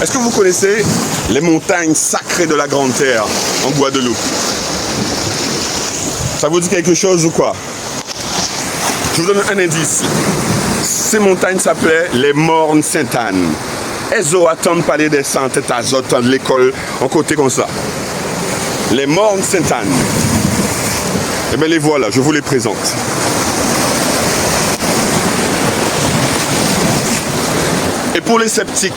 Est-ce que vous connaissez les montagnes sacrées de la Grande Terre en Guadeloupe? Ça vous dit quelque chose ou quoi? Je vous donne un indice. Ces montagnes s'appelaient les Mornes Sainte-Anne. Elles ont attendu parler des santé azote de l'école en côté comme ça. Les Mornes Sainte-Anne. Et bien les voilà, je vous les présente. Et pour les sceptiques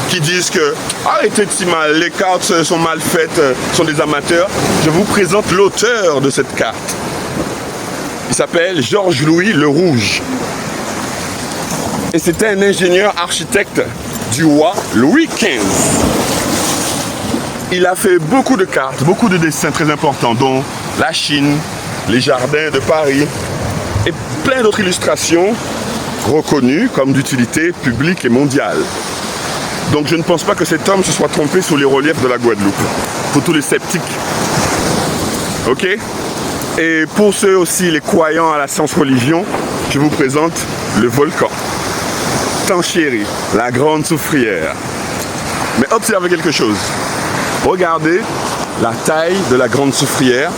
qui disent que arrêtez de si mal, les cartes sont mal faites, sont des amateurs, je vous présente l'auteur de cette carte. Il s'appelle Georges-Louis Le Rouge. Et c'était un ingénieur architecte du roi Louis XV. Il a fait beaucoup de cartes, beaucoup de dessins très importants, dont la Chine, les jardins de Paris et plein d'autres illustrations reconnues comme d'utilité publique et mondiale. Donc je ne pense pas que cet homme se soit trompé sur les reliefs de la Guadeloupe, pour tous les sceptiques. Ok? Et pour ceux aussi, les croyants à la science-religion, je vous présente le volcan. Tanchéry, la grande soufrière. Mais observez quelque chose. Regardez la taille de la grande soufrière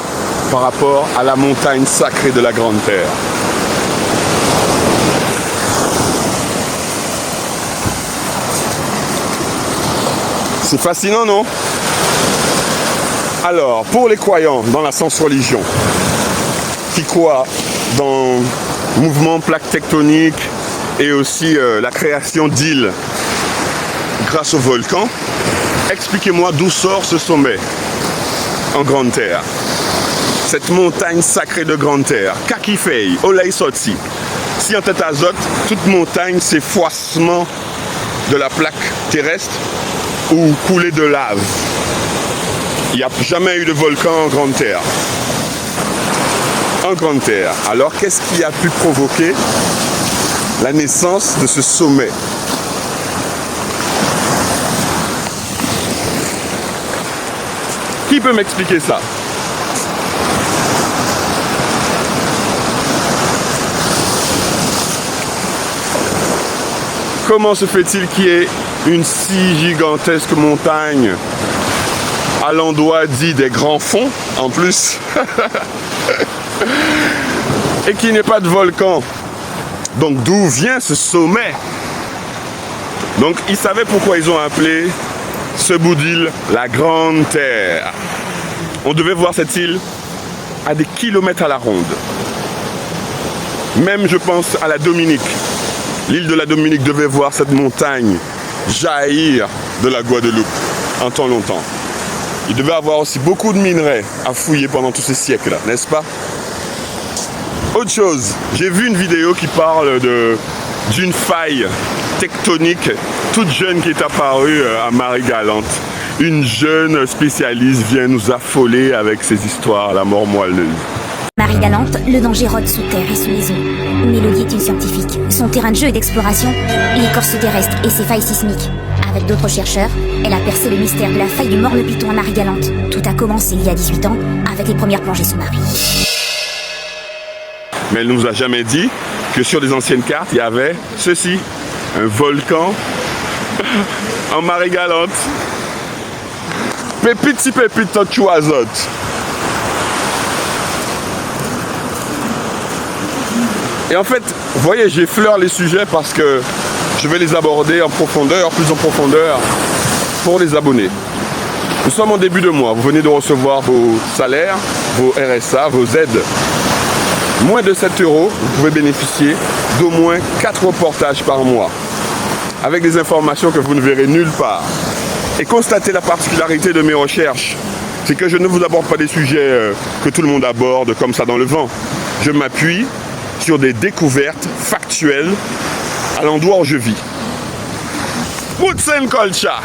par rapport à la montagne sacrée de la Grande Terre. C'est fascinant, non? Alors, pour les croyants dans la science-religion, qui croient dans le mouvement plaques tectoniques et aussi la création d'îles grâce au volcan, expliquez-moi d'où sort ce sommet en Grande Terre. Cette montagne sacrée de Grande Terre. Kakifei, Olay Sotsi. Si en tête azote, toute montagne, c'est froissement de la plaque terrestre ou coulée de lave. Il n'y a jamais eu de volcan en Grande Terre. En Grande Terre. Alors, qu'est-ce qui a pu provoquer la naissance de ce sommet? Qui peut m'expliquer ça? Comment se fait-il qu'il y ait une si gigantesque montagne à l'endroit dit des grands fonds en plus et qu'il n'y ait pas de volcan? Donc d'où vient ce sommet? Donc ils savaient pourquoi ils ont appelé ce bout d'île la Grande Terre. On devait voir cette île à des kilomètres à la ronde. Même je pense à la Dominique. L'île de la Dominique devait voir cette montagne jaillir de la Guadeloupe en temps longtemps. Il devait avoir aussi beaucoup de minerais à fouiller pendant tous ces siècles-là, n'est-ce pas? Autre chose, j'ai vu une vidéo qui parle d'une faille tectonique toute jeune qui est apparue à Marie-Galante. Une jeune spécialiste vient nous affoler avec ses histoires à la mort moelleuse. Marie-Galante, le danger rôde sous terre et sous les eaux. Mélodie est une scientifique. Son terrain de jeu et d'exploration, l'écorce terrestre et ses failles sismiques. Avec d'autres chercheurs, elle a percé le mystère de la faille du Morne-Piton à Marie-Galante. Tout a commencé il y a 18 ans avec les premières plongées sous-marines. Mais elle ne nous a jamais dit que sur les anciennes cartes, il y avait ceci, un volcan en Marie-Galante. Pépite si pépite, tant tu azote. Et en fait, vous voyez, j'effleure les sujets parce que je vais les aborder en profondeur, plus en profondeur, pour les abonnés. Nous sommes en début de mois, vous venez de recevoir vos salaires, vos RSA, vos aides. Moins de 7 €, vous pouvez bénéficier d'au moins 4 reportages par mois, avec des informations que vous ne verrez nulle part. Et constatez la particularité de mes recherches, c'est que je ne vous aborde pas des sujets que tout le monde aborde comme ça dans le vent. Je m'appuie sur des découvertes factuelles à l'endroit où je vis. Roots and Culture.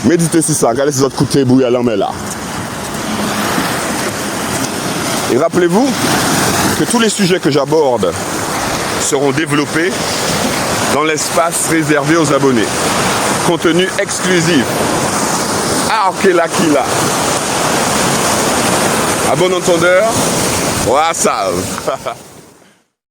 Méditez sur ça, regardez ces autres côtés bouillir à l'emmêle là. Et rappelez-vous que tous les sujets que j'aborde seront développés dans l'espace réservé aux abonnés. Contenu exclusif. Ah, ok, là, qui là. À bon entendeur, WhatsApp.